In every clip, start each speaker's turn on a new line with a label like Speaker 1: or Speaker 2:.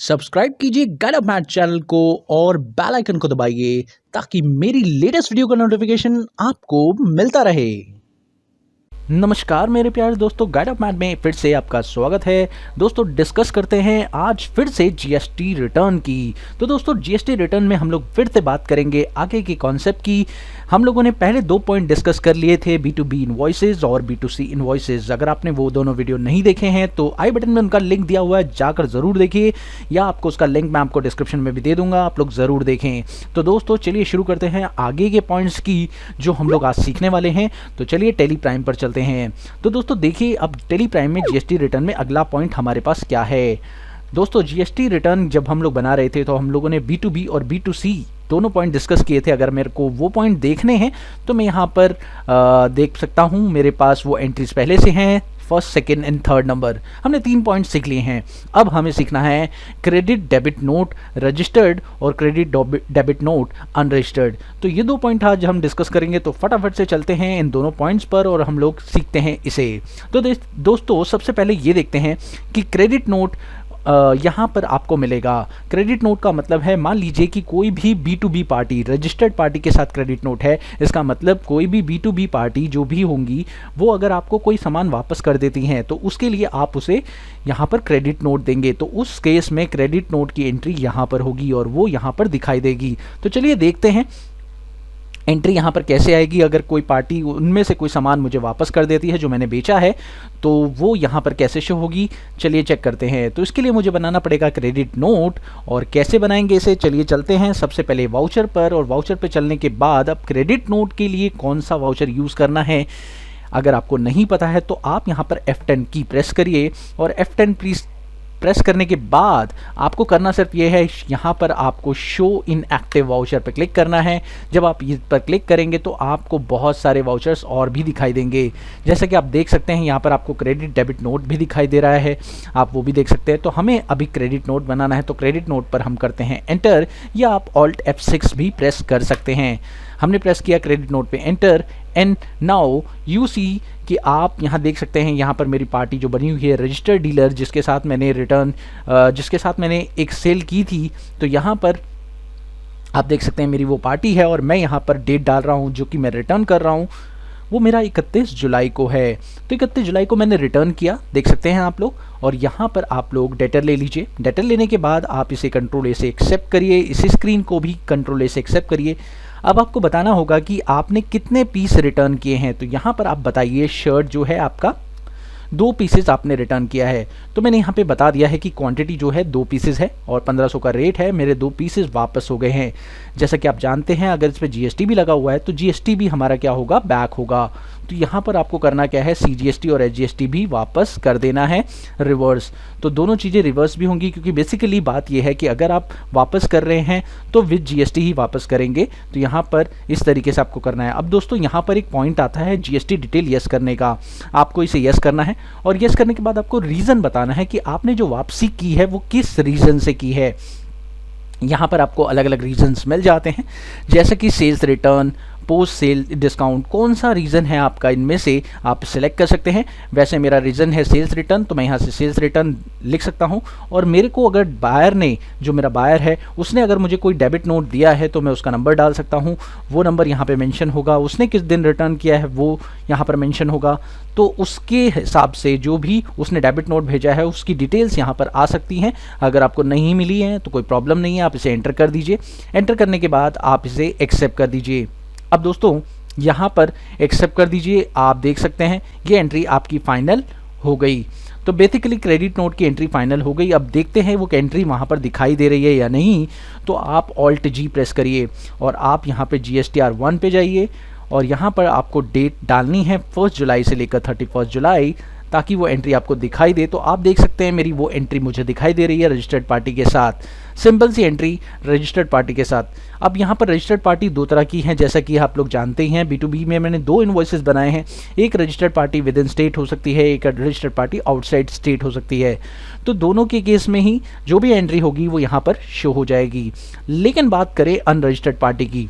Speaker 1: Subscribe कीजिए guide of math channel को और बेल आइकन को दबाइए ताकि मेरी लेटेस्ट वीडियो का नोटिफिकेशन आपको मिलता रहे। नमस्कार मेरे प्यारे दोस्तों, गाइड ऑफ मैथ में फिर से आपका स्वागत है। दोस्तों डिस्कस करते हैं आज फिर से जीएसटी रिटर्न की। तो दोस्तों जीएसटी रिटर्न में हम लोग फिर से बात करेंगे आगे के कॉन्सेप्ट की। हम लोगों ने पहले 2 पॉइंट डिस्कस कर लिए थे, B2B इनवॉइसेज और B2C इनवॉइसेज। अगर आपने वो दोनों वीडियो नहीं देखे हैं तो आई बटन में उनका लिंक दिया हुआ है, जाकर ज़रूर देखिए, या आपको उसका लिंक मैं आपको डिस्क्रिप्शन में भी दे दूंगा, आप लोग ज़रूर देखें। तो दोस्तों चलिए शुरू करते हैं आगे के पॉइंट्स की जो हम लोग आज सीखने वाले हैं। तो चलिए टेली प्राइम पर चलते हैं। तो दोस्तों देखिए अब टेली प्राइम में जीएसटी रिटर्न में अगला पॉइंट हमारे पास क्या है। दोस्तों जीएसटी रिटर्न जब हम लोग बना रहे थे तो हम लोगों ने B2B और B2C दोनों पॉइंट डिस्कस किए थे। अगर मेरे को वो पॉइंट देखने हैं तो मैं यहाँ पर देख सकता हूँ, मेरे पास वो एंट्रीज पहले से हैं, first, second and third number. हमने 3 पॉइंट सीख लिए हैं। अब हमें सीखना है क्रेडिट डेबिट नोट रजिस्टर्ड और क्रेडिट डेबिट नोट अनरजिस्टर्ड। तो ये 2 पॉइंट आज हम डिस्कस करेंगे। तो फटाफट से चलते हैं इन दोनों पॉइंट्स पर और हम लोग सीखते हैं इसे। तो दोस्तों सबसे पहले ये देखते हैं कि क्रेडिट नोट यहाँ पर आपको मिलेगा। क्रेडिट नोट का मतलब है, मान लीजिए कि कोई भी B2B पार्टी रजिस्टर्ड पार्टी के साथ क्रेडिट नोट है। इसका मतलब कोई भी B2B पार्टी जो भी होंगी वो अगर आपको कोई सामान वापस कर देती हैं तो उसके लिए आप उसे यहाँ पर क्रेडिट नोट देंगे। तो उस केस में क्रेडिट नोट की एंट्री यहाँ पर होगी और वो यहाँ पर दिखाई देगी। तो चलिए देखते हैं एंट्री यहाँ पर कैसे आएगी। अगर कोई पार्टी उनमें से कोई सामान मुझे वापस कर देती है जो मैंने बेचा है तो वो यहाँ पर कैसे शो होगी, चलिए चेक करते हैं। तो इसके लिए मुझे बनाना पड़ेगा क्रेडिट नोट। और कैसे बनाएंगे इसे, चलिए चलते हैं सबसे पहले वाउचर पर। और वाउचर पर चलने के बाद अब क्रेडिट नोट के लिए कौन सा वाउचर यूज़ करना है अगर आपको नहीं पता है तो आप यहाँ पर F10 की प्रेस करिए। और F10 प्रेस करने के बाद आपको करना सिर्फ ये है, यहाँ पर आपको शो इन एक्टिव वाउचर पर क्लिक करना है। जब आप इस पर क्लिक करेंगे तो आपको बहुत सारे वाउचर्स और भी दिखाई देंगे। जैसे कि आप देख सकते हैं यहाँ पर आपको क्रेडिट डेबिट नोट भी दिखाई दे रहा है, आप वो भी देख सकते हैं। तो हमें अभी क्रेडिट नोट बनाना है तो क्रेडिट नोट पर हम करते हैं एंटर, या आप Alt F6 भी प्रेस कर सकते हैं। हमने प्रेस किया क्रेडिट नोट पे enter, and now you see कि आप यहाँ देख सकते हैं यहाँ पर मेरी पार्टी जो बनी हुई है रजिस्टर्ड डीलर, जिसके साथ मैंने एक सेल की थी। तो यहाँ पर आप देख सकते हैं मेरी वो पार्टी है और मैं यहाँ पर डेट डाल रहा हूँ जो कि मैं रिटर्न कर रहा हूँ, वो मेरा 31 जुलाई को है। तो 31 जुलाई को मैंने रिटर्न किया, देख सकते हैं आप लोग। और यहाँ पर आप लोग डेटर ले लीजिए। डेटर लेने के बाद आप इसे कंट्रोल ए से एक्सेप्ट करिए, इस स्क्रीन को भी कंट्रोल ए से एक्सेप्ट करिए। अब आपको बताना होगा कि आपने कितने पीस रिटर्न किए हैं। तो यहाँ पर आप बताइए, शर्ट जो है आपका 2 पीसेस आपने रिटर्न किया है। तो मैंने यहाँ पे बता दिया है कि क्वांटिटी जो है 2 पीसेस है और 1500 का रेट है। मेरे 2 पीसेस वापस हो गए हैं। जैसा कि आप जानते हैं अगर इस पर जीएसटी भी लगा हुआ है तो जीएसटी भी हमारा क्या होगा, बैक होगा। तो यहाँ पर आपको करना क्या है, CGST और HGST भी वापस कर देना है रिवर्स। तो दोनों चीज़ें रिवर्स भी होंगी क्योंकि बेसिकली बात यह है कि अगर आप वापस कर रहे हैं तो विद GST ही वापस करेंगे। तो यहाँ पर इस तरीके से आपको करना है। अब दोस्तों यहाँ पर एक पॉइंट आता है GST डिटेल यस करने का। आपको इसे यस करना है और यस करने के बाद आपको रीज़न बताना है कि आपने जो वापसी की है वो किस रीज़न से की है। यहाँ पर आपको अलग अलग रीजंस मिल जाते हैं, जैसे कि sales return, post sale discount, कौन सा रीज़न है आपका, इनमें से आप सिलेक्ट कर सकते हैं। वैसे मेरा रीज़न है सेल्स रिटर्न तो मैं यहाँ से सेल्स रिटर्न लिख सकता हूँ। और मेरे को अगर बायर ने, जो मेरा बायर है उसने अगर मुझे कोई डेबिट नोट दिया है तो मैं उसका नंबर डाल सकता हूँ, वो नंबर यहाँ पे मेंशन होगा। उसने किस दिन रिटर्न किया है वो यहाँ पर मेंशन होगा। तो उसके हिसाब से जो भी उसने डेबिट नोट भेजा है उसकी डिटेल्स यहाँ पर आ सकती हैं। अगर आपको नहीं मिली है तो कोई प्रॉब्लम नहीं है, आप इसे एंटर कर दीजिए। एंटर करने के बाद आप इसे एक्सेप्ट कर दीजिए। अब दोस्तों यहाँ पर एक्सेप्ट कर दीजिए, आप देख सकते हैं ये एंट्री आपकी फाइनल हो गई। तो बेसिकली क्रेडिट नोट की एंट्री फाइनल हो गई। अब देखते हैं वो एंट्री वहाँ पर दिखाई दे रही है या नहीं। तो आप Alt G प्रेस करिए और आप यहाँ पे GSTR 1 पे जाइए और यहाँ पर आपको डेट डालनी है 1 जुलाई से लेकर 31 जुलाई, ताकि वो एंट्री आपको दिखाई दे। तो आप देख सकते हैं मेरी वो एंट्री मुझे दिखाई दे रही है रजिस्टर्ड पार्टी के साथ, सिंपल सी एंट्री रजिस्टर्ड पार्टी के साथ। अब यहाँ पर रजिस्टर्ड पार्टी 2 तरह की हैं, जैसा कि आप लोग जानते ही हैं। B2B में मैंने 2 इनवॉइसेस बनाए हैं, एक registered party with in state हो सकती है, एक रजिस्टर्ड पार्टी आउटसाइड स्टेट हो सकती है। तो दोनों के केस में ही जो भी एंट्री होगी वो यहाँ पर शो हो जाएगी। लेकिन बात करें अनरजिस्टर्ड पार्टी की,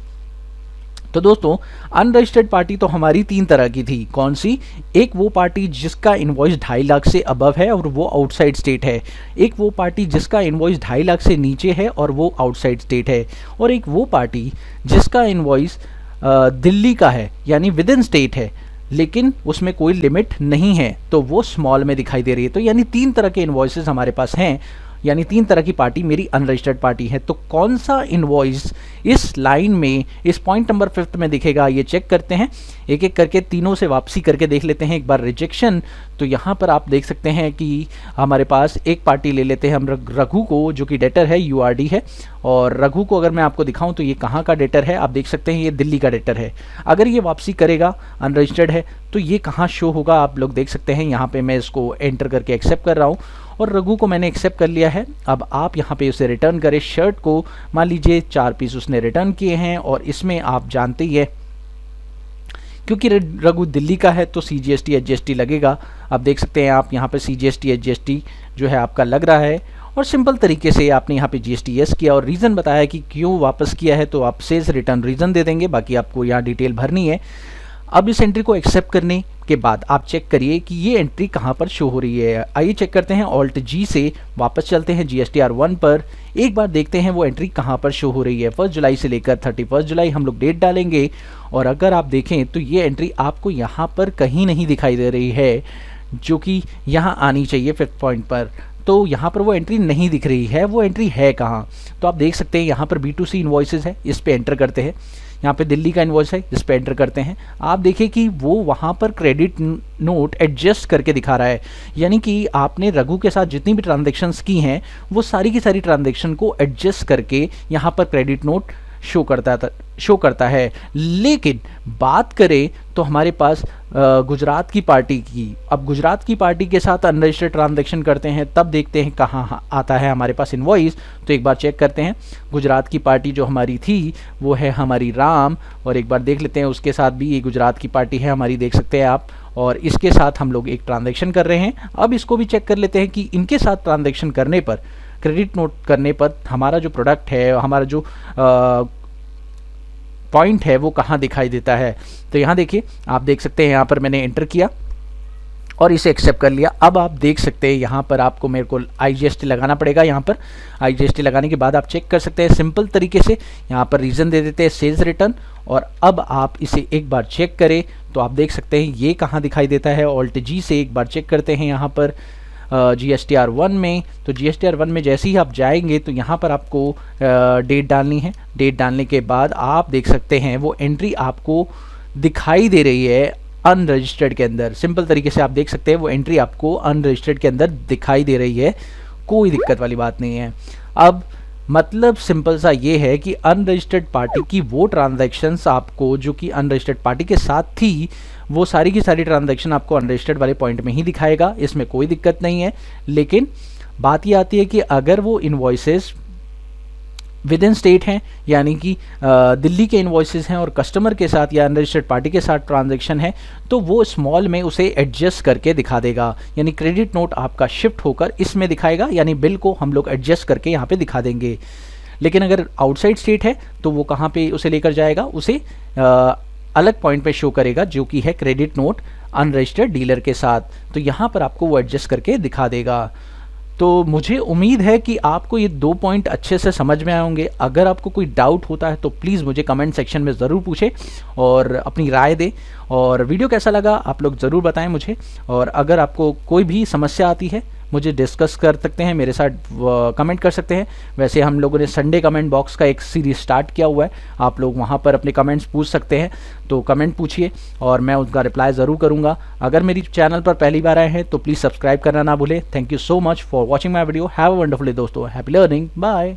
Speaker 1: तो दोस्तों अनरजिस्टर्ड पार्टी तो हमारी 3 तरह की थी। कौन सी? एक वो पार्टी जिसका इनवॉइस 2.5 लाख से अबव है और वो आउटसाइड स्टेट है, एक वो पार्टी जिसका इनवॉइस 2.5 लाख से नीचे है और वो आउटसाइड स्टेट है, और एक वो पार्टी जिसका इनवॉइस दिल्ली का है यानी विद इन स्टेट है लेकिन उसमें कोई लिमिट नहीं है, तो वो स्मॉल में दिखाई दे रही है। तो यानी 3 तरह के इनवॉइसेस हमारे पास हैं, यानी 3 तरह की पार्टी मेरी अनरजिस्टर्ड पार्टी है। तो कौन सा इनवॉइस इस लाइन में, इस पॉइंट नंबर 5 में दिखेगा, ये चेक करते हैं। एक एक करके तीनों से वापसी करके देख लेते हैं। एक बार रिजेक्शन, तो यहाँ पर आप देख सकते हैं कि हमारे पास एक पार्टी ले लेते हैं हम रघु को, जो कि डेटर है URD है। और रघु को अगर मैं आपको दिखाऊं तो ये कहाँ का डेटर है, आप देख सकते हैं ये दिल्ली का डेटर है। अगर ये वापसी करेगा, अनरजिस्टर्ड है, तो ये कहाँ शो होगा आप लोग देख सकते हैं। यहाँ पे मैं इसको एंटर करके एक्सेप्ट कर रहा हूँ और रघु को मैंने एक्सेप्ट कर लिया है। अब आप यहाँ पे उसे रिटर्न करें। शर्ट को मान लीजिए 4 पीस उसने रिटर्न किए हैं और इसमें आप जानते ही है क्योंकि रघु दिल्ली का है तो CGST HGST लगेगा। आप देख सकते हैं आप यहाँ पे CGST HGST जो है आपका लग रहा है और सिंपल तरीके से आपने यहाँ पे GST यस किया और रीज़न बताया कि क्यों वापस किया है, तो आप सेल्स रिटर्न रीज़न दे देंगे, बाकी आपको यहाँ डिटेल भरनी है। अब इस एंट्री को एक्सेप्ट करने के बाद आप चेक करिए कि ये एंट्री कहाँ पर शो हो रही है। आइए चेक करते हैं। Alt G से वापस चलते हैं GSTR 1 पर, एक बार देखते हैं वो एंट्री कहाँ पर शो हो रही है। 1 जुलाई से लेकर 31 जुलाई हम लोग डेट डालेंगे और अगर आप देखें तो ये एंट्री आपको यहाँ पर कहीं नहीं दिखाई दे रही है, जो कि यहाँ आनी चाहिए 5th पॉइंट पर। तो यहाँ पर वो एंट्री नहीं दिख रही है। वो एंट्री है कहाँ? तो आप देख सकते हैं यहाँ पर B2C इन्वॉइसेस है, इस पे एंटर करते हैं। यहाँ पे दिल्ली का इन्वॉइस है, इस पे एंटर करते हैं। आप देखिए कि वो वहाँ पर क्रेडिट नोट एडजस्ट करके दिखा रहा है, यानी कि आपने रघु के साथ जितनी भी ट्रांजैक्शंस की हैं वो सारी की सारी ट्रांजैक्शन को एडजस्ट करके यहाँ पर क्रेडिट नोट शो करता है। लेकिन बात करें तो हमारे पास गुजरात की पार्टी की, अब गुजरात की पार्टी के साथ अनरजिस्टर्ड ट्रांजैक्शन करते हैं तब देखते हैं कहाँ आता है हमारे पास इनवॉइस। तो एक बार चेक करते हैं। गुजरात की पार्टी जो हमारी थी वो है हमारी राम, और एक बार देख लेते हैं उसके साथ भी ये गुजरात की पार्टी है हमारी, देख सकते हैं आप, और इसके साथ हम लोग एक ट्रांजैक्शन कर रहे हैं। अब इसको भी चेक कर लेते हैं कि इनके साथ ट्रांजैक्शन करने पर, क्रेडिट नोट करने पर हमारा जो प्रोडक्ट है, हमारा जो पॉइंट है वो कहाँ दिखाई देता है। तो यहाँ देखिए, आप देख सकते हैं यहाँ पर मैंने एंटर किया और इसे एक्सेप्ट कर लिया। अब आप देख सकते हैं यहाँ पर आपको मेरे को IGST लगाना पड़ेगा। यहाँ पर IGST लगाने के बाद आप चेक कर सकते हैं सिंपल तरीके से। यहाँ पर रीज़न दे देते हैं सेल्स रिटर्न, और अब आप इसे एक बार चेक करें तो आप देख सकते हैं ये कहाँ दिखाई देता है। Alt G से एक बार चेक करते हैं यहाँ पर GSTR 1 में। तो GSTR 1 में जैसे ही आप जाएंगे तो यहाँ पर आपको डेट डालनी है। डेट डालने के बाद आप देख सकते हैं वो एंट्री आपको दिखाई दे रही है अनरजिस्टर्ड के अंदर। सिंपल तरीके से आप देख सकते हैं वो एंट्री आपको अनरजिस्टर्ड के अंदर दिखाई दे रही है, कोई दिक्कत वाली बात नहीं है। अब मतलब सिंपल सा ये है कि अनरजिस्टर्ड पार्टी की वो ट्रांजैक्शंस आपको, जो कि अनरजिस्टर्ड पार्टी के साथ थी, वो सारी की सारी ट्रांजैक्शन आपको अनरजिस्टर्ड वाले पॉइंट में ही दिखाएगा, इसमें कोई दिक्कत नहीं है। लेकिन बात ये आती है कि अगर वो इन्वॉइसेस विद इन स्टेट हैं, यानी कि दिल्ली के इन्वॉइसेस हैं और कस्टमर के साथ या अनरजिस्टर्ड पार्टी के साथ ट्रांजैक्शन है, तो वो स्मॉल में उसे एडजस्ट करके दिखा देगा, यानी क्रेडिट नोट आपका शिफ्ट होकर इसमें दिखाएगा, यानी बिल को हम लोग एडजस्ट करके यहाँ पे दिखा देंगे। लेकिन अगर आउटसाइड स्टेट है तो वो कहाँ पे उसे लेकर जाएगा, उसे अलग पॉइंट पे शो करेगा, जो कि है क्रेडिट नोट अनरजिस्टर्ड डीलर के साथ। तो यहाँ पर आपको वो एडजस्ट करके दिखा देगा। तो मुझे उम्मीद है कि आपको ये 2 पॉइंट अच्छे से समझ में आए होंगे। अगर आपको कोई डाउट होता है तो प्लीज़ मुझे कमेंट सेक्शन में ज़रूर पूछें और अपनी राय दें, और वीडियो कैसा लगा आप लोग ज़रूर बताएं मुझे। और अगर आपको कोई भी समस्या आती है मुझे डिस्कस कर सकते हैं, मेरे साथ कमेंट कर सकते हैं। वैसे हम लोगों ने संडे कमेंट बॉक्स का एक सीरीज स्टार्ट किया हुआ है, आप लोग वहां पर अपने कमेंट्स पूछ सकते हैं, तो कमेंट पूछिए और मैं उसका रिप्लाई ज़रूर करूंगा। अगर मेरी चैनल पर पहली बार आए हैं तो प्लीज़ सब्सक्राइब करना ना भूलें। Thank you so much for watching my video. Have a wonderful day दोस्तों। Happy learning. बाय।